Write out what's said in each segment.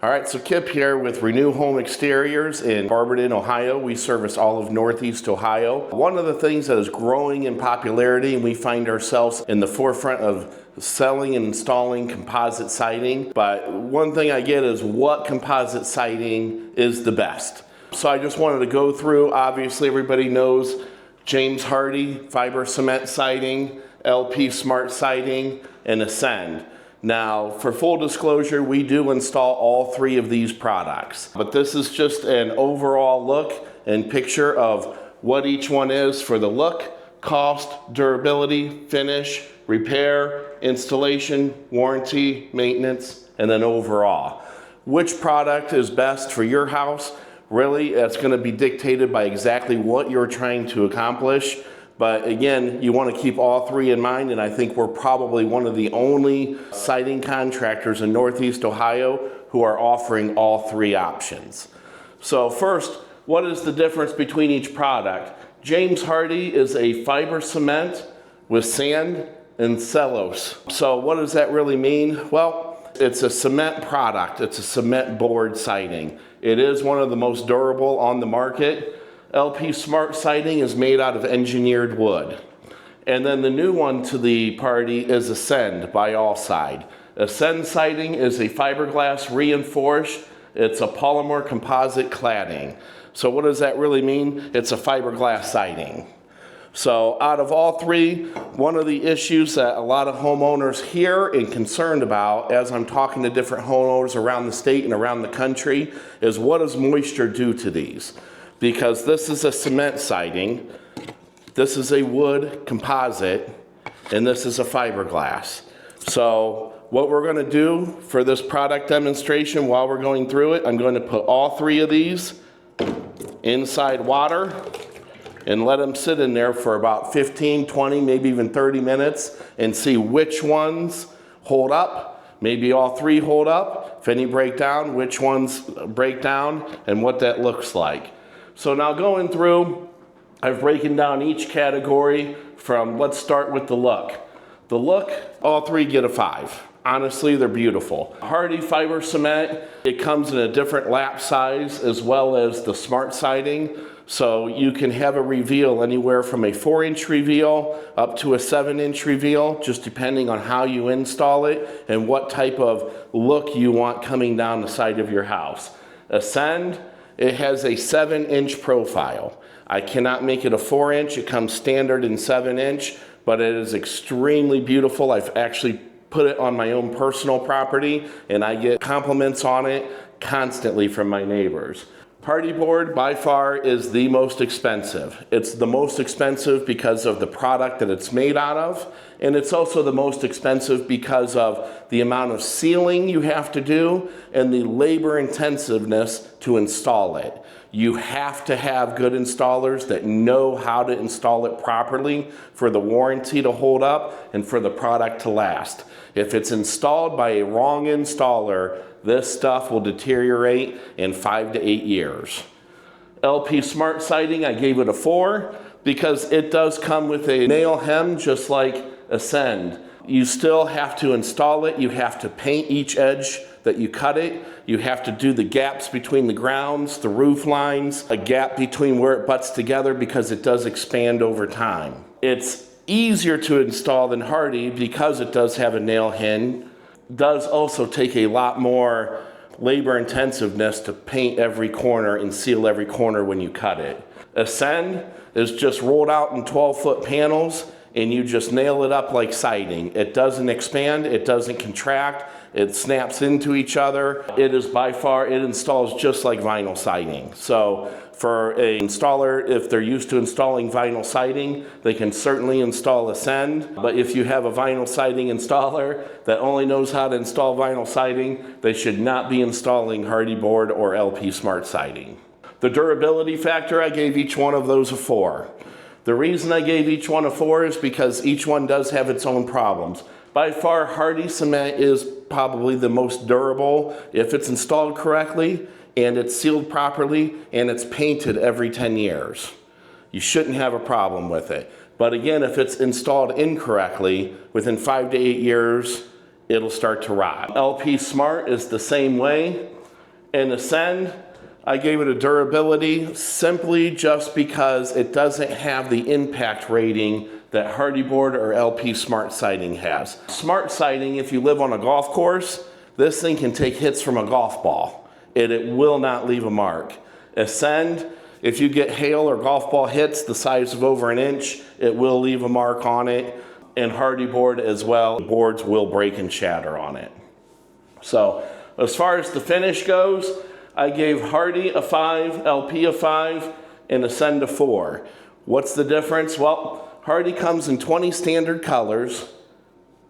All right, so Kip here with Renew Home Exteriors in Barberton, Ohio. We service all of Northeast Ohio. One of the things that is growing in popularity, and we find ourselves in the forefront of selling and installing composite siding. But one thing I get is what composite siding is the best. So I just wanted to go through, obviously everybody knows James Hardie Fiber Cement siding, LP Smart siding, and Ascend. Now, for full disclosure, we do install all three of these products, but this is just an overall look and picture of what each one is for the look, cost, durability, finish, repair, installation, warranty, maintenance, and then overall. Which product is best for your house? Really, that's going to be dictated by exactly what you're trying to accomplish. But again, you want to keep all three in mind, and I think we're probably one of the only siding contractors in Northeast Ohio who are offering all three options. So first, what is the difference between each product? James Hardie is a fiber cement with sand and cellulose. So what does that really mean? Well, it's a cement product. It's a cement board siding. It is one of the most durable on the market. LP Smart siding is made out of engineered wood. And then the new one to the party is Ascend by Alside. Ascend siding is a fiberglass reinforced. It's a polymer composite cladding. So what does that really mean? It's a fiberglass siding. So out of all three, one of the issues that a lot of homeowners hear and concerned about as I'm talking to different homeowners around the state and around the country is what does moisture do to these? Because this is a cement siding, this is a wood composite, and this is a fiberglass. So what we're gonna do for this product demonstration while we're going through it, I'm going to put all three of these inside water and let them sit in there for about 15, 20, maybe even 30 minutes and see which ones hold up. Maybe all three hold up. If any break down, which ones break down and what that looks like. So now going through, I've broken down each category from, let's start with the look. The look, all three get a 5. Honestly, they're beautiful. Hardie Fiber Cement, it comes in a different lap size as well as the Smart siding. So you can have a reveal anywhere from a 4-inch reveal up to a 7-inch reveal, just depending on how you install it and what type of look you want coming down the side of your house. Ascend, it has a 7-inch profile. I cannot make it a 4-inch. It comes standard in 7-inch, but it is extremely beautiful. I've actually put it on my own personal property, and I get compliments on it constantly from my neighbors. Hardie board by far is the most expensive. It's the most expensive because of the product that it's made out of, and it's also the most expensive because of the amount of sealing you have to do and the labor intensiveness to install it. You have to have good installers that know how to install it properly for the warranty to hold up and for the product to last. If it's installed by a wrong installer, this stuff will deteriorate in 5 to 8 years. LP Smart siding, I gave it a 4 because it does come with a nail hem just like Ascend. You still have to install it. You have to paint each edge that you cut it. You have to do the gaps between the grounds, the roof lines, a gap between where it butts together because it does expand over time. It's easier to install than Hardie because it does have a nail hen. Does also take a lot more labor intensiveness to paint every corner and seal every corner when you cut it. Ascend is just rolled out in 12-foot panels and you just nail it up like siding. It doesn't expand, it doesn't contract, it snaps into each other. It is by far, it installs just like vinyl siding. So for an installer, if they're used to installing vinyl siding, they can certainly install Ascend. But if you have a vinyl siding installer that only knows how to install vinyl siding, they should not be installing Hardie board or LP Smart siding. The durability factor, I gave each one of those a 4. The reason I gave each one a 4 is because each one does have its own problems. By far, Hardie cement is probably the most durable if it's installed correctly and it's sealed properly and it's painted every 10 years. You shouldn't have a problem with it. But again, if it's installed incorrectly, within 5 to 8 years, it'll start to rot. LP Smart is the same way. And Ascend, I gave it a durability simply just because it doesn't have the impact rating that Hardie board or LP Smart Siding has. Smart Siding, if you live on a golf course, this thing can take hits from a golf ball and it will not leave a mark. Ascend, if you get hail or golf ball hits the size of over an inch, it will leave a mark on it. And Hardie board as well, boards will break and shatter on it. So as far as the finish goes, I gave Hardie a 5, LP a 5, and Ascend a 4. What's the difference? Well, Hardie comes in 20 standard colors,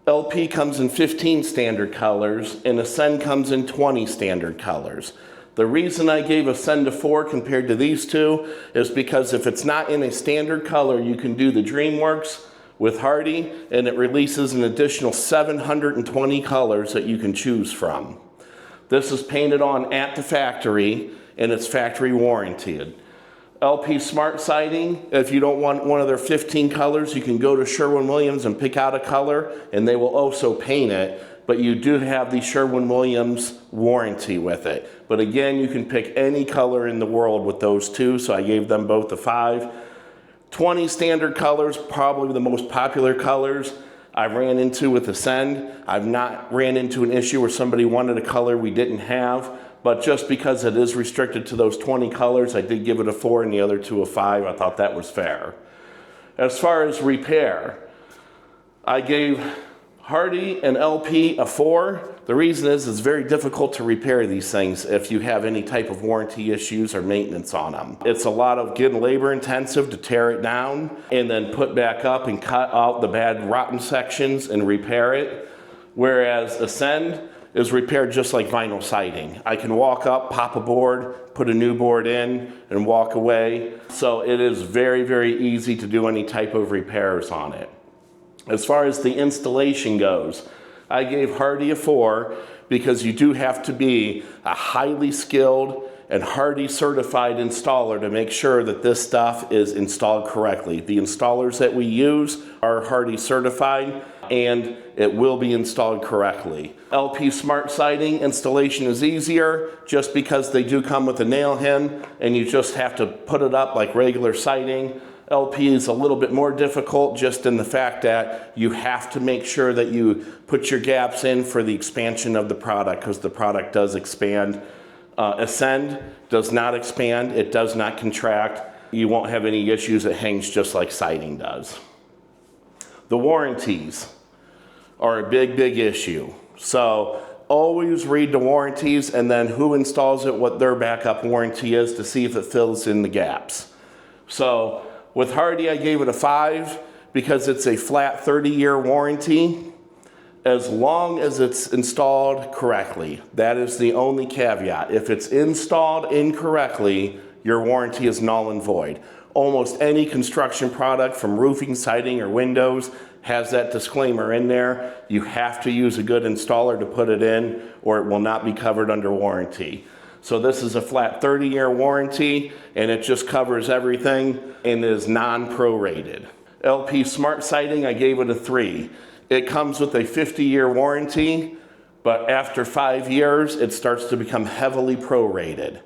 LP comes in 15 standard colors, and Ascend comes in 20 standard colors. The reason I gave Ascend a 4 compared to these two is because if it's not in a standard color, you can do the DreamWorks with Hardie, and it releases an additional 720 colors that you can choose from. This is painted on at the factory, and it's factory warranted. LP Smart Siding, if you don't want one of their 15 colors, you can go to Sherwin-Williams and pick out a color, and they will also paint it, but you do have the Sherwin-Williams warranty with it. But again, you can pick any color in the world with those two, so I gave them both a 5. 20 standard colors, probably the most popular colors I ran into with Ascend. I've not ran into an issue where somebody wanted a color we didn't have, but just because it is restricted to those 20 colors, I did give it a 4 and the other two a 5. I thought that was fair. As far as repair, I gave Hardie and LP a 4. The reason is it's very difficult to repair these things if you have any type of warranty issues or maintenance on them. It's a lot of getting labor intensive to tear it down and then put back up and cut out the bad rotten sections and repair it. Whereas Ascend is repaired just like vinyl siding. I can walk up, pop a board, put a new board in, and walk away. So it is very, very easy to do any type of repairs on it. As far as the installation goes, I gave Hardie a 4 because you do have to be a highly skilled and Hardie certified installer to make sure that this stuff is installed correctly. The installers that we use are Hardie certified and it will be installed correctly. LP Smart Siding installation is easier just because they do come with a nail hen and you just have to put it up like regular siding. LP is a little bit more difficult just in the fact that you have to make sure that you put your gaps in for the expansion of the product because the product does expand. Ascend does not expand, it does not contract. You won't have any issues, it hangs just like siding does. The warranties are a big, big issue. So always read the warranties and then who installs it, what their backup warranty is to see if it fills in the gaps. So with Hardie, I gave it a 5 because it's a flat 30-year warranty as long as it's installed correctly. That is the only caveat. If it's installed incorrectly, your warranty is null and void. Almost any construction product from roofing, siding, or windows has that disclaimer in there. You have to use a good installer to put it in or it will not be covered under warranty. So this is a flat 30-year warranty and it just covers everything and is non-prorated. LP Smart Siding, I gave it a 3. It comes with a 50-year warranty, but after 5 years, it starts to become heavily prorated.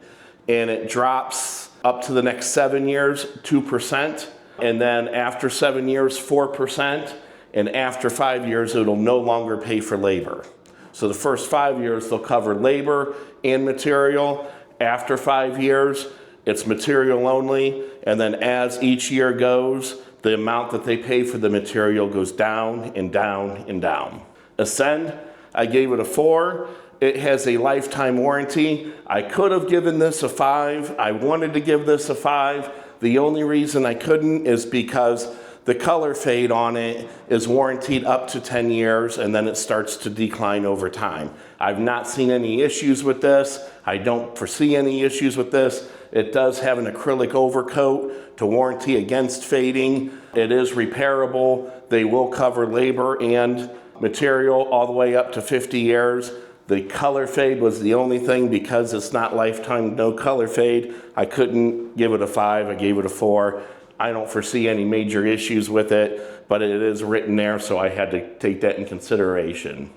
And it drops up to the next 7 years, 2%. And then after 7 years, 4%. And after 5 years, it'll no longer pay for labor. So the first 5 years, they'll cover labor and material. After 5 years, it's material only. And then as each year goes, the amount that they pay for the material goes down and down and down. Ascend, I gave it a 4. It has a lifetime warranty. I could have given this a 5. I wanted to give this a 5. The only reason I couldn't is because the color fade on it is warranted up to 10 years and then it starts to decline over time. I've not seen any issues with this. I don't foresee any issues with this. It does have an acrylic overcoat to warranty against fading. It is repairable. They will cover labor and material all the way up to 50 years. The color fade was the only thing because it's not lifetime, no color fade. I couldn't give it a 5, I gave it a 4. I don't foresee any major issues with it, but it is written there, so I had to take that in consideration.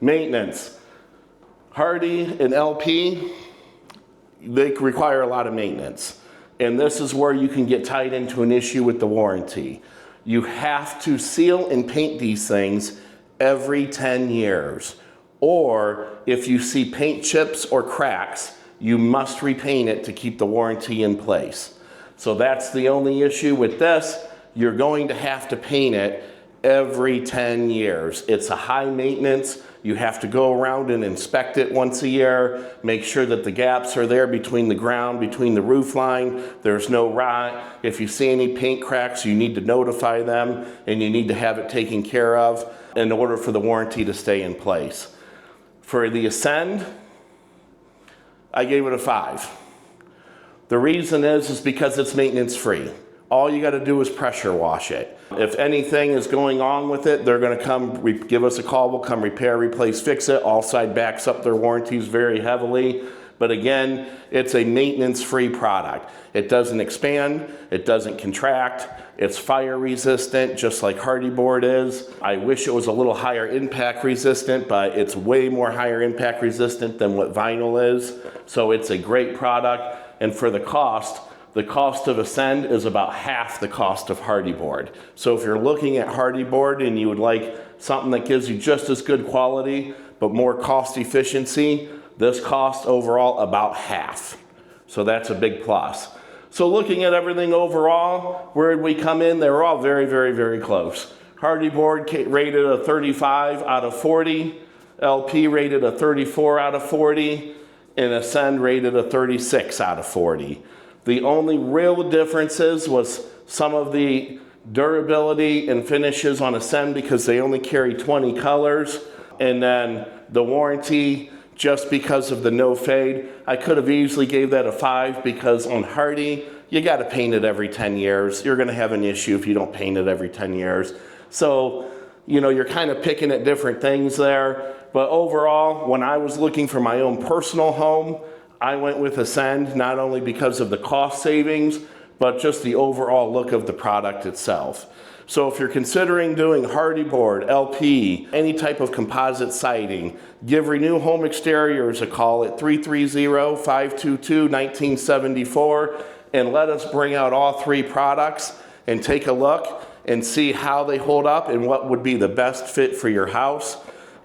Maintenance. Hardie and LP, they require a lot of maintenance. And this is where you can get tied into an issue with the warranty. You have to seal and paint these things every 10 years. Or if you see paint chips or cracks, you must repaint it to keep the warranty in place. So that's the only issue with this. You're going to have to paint it every 10 years. It's a high maintenance. You have to go around and inspect it once a year, make sure that the gaps are there between the ground, between the roof line, there's no rot. If you see any paint cracks, you need to notify them and you need to have it taken care of in order for the warranty to stay in place. For the Ascend, I gave it a 5. The reason is because it's maintenance free. All you got to do is pressure wash it. If anything is going on with it, they're going to come give us a call. We'll come repair, replace, fix it. Alside backs up their warranties very heavily. But again, it's a maintenance-free product. It doesn't expand. It doesn't contract. It's fire resistant, just like Hardie board is. I wish it was a little higher impact resistant, but it's way more higher impact resistant than what vinyl is. So it's a great product. And for the cost of Ascend is about half the cost of Hardie board. So if you're looking at Hardie board and you would like something that gives you just as good quality, but more cost efficiency, this costs overall about half. So that's a big plus. So looking at everything overall, where did we come in? They were all very, very, very close. Hardie board rated a 35 out of 40, LP rated a 34 out of 40, and Ascend rated a 36 out of 40. The only real differences was some of the durability and finishes on Ascend because they only carry 20 colors. And then the warranty, just because of the no fade, I could have easily gave that a 5 because on Hardie, you got to paint it every 10 years. You're going to have an issue if you don't paint it every 10 years. So, you know, you're kind of picking at different things there. But overall, when I was looking for my own personal home, I went with Ascend, not only because of the cost savings, but just the overall look of the product itself. So if you're considering doing Hardie board, LP, any type of composite siding, give Renew Home Exteriors a call at 330-522-1974 and let us bring out all 3 products and take a look and see how they hold up and what would be the best fit for your house.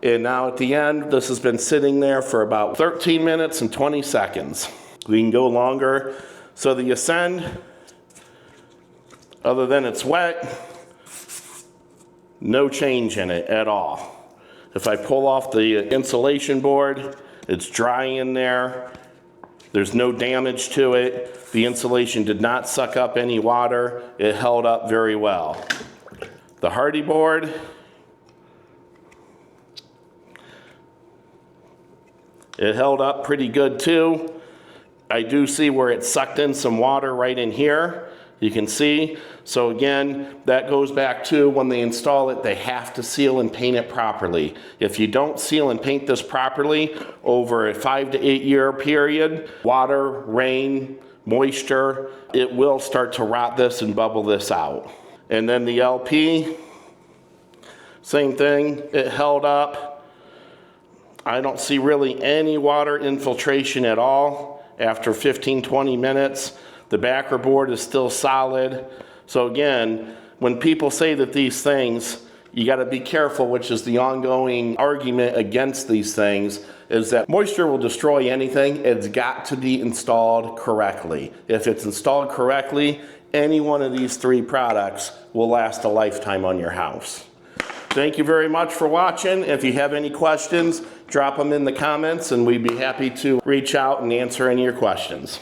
And now at the end, this has been sitting there for about 13 minutes and 20 seconds. We can go longer. So the Ascend, other than it's wet, no change in it at all. If I pull off the insulation board, it's dry in there. There's no damage to it. The insulation did not suck up any water. It held up very well. The Hardie board, it held up pretty good too. I do see where it sucked in some water right in here. You can see. So again, that goes back to when they install it, they have to seal and paint it properly. If you don't seal and paint this properly over a 5 to 8 year period, water, rain, moisture, it will start to rot this and bubble this out. And then the LP, same thing, it held up. I don't see really any water infiltration at all after 15-20 minutes. The backer board is still solid. So again, when people say that these things, you got to be careful, which is the ongoing argument against these things, is that moisture will destroy anything. It's got to be installed correctly. If it's installed correctly, any one of these 3 products will last a lifetime on your house. Thank you very much for watching. If you have any questions, drop them in the comments and we'd be happy to reach out and answer any of your questions.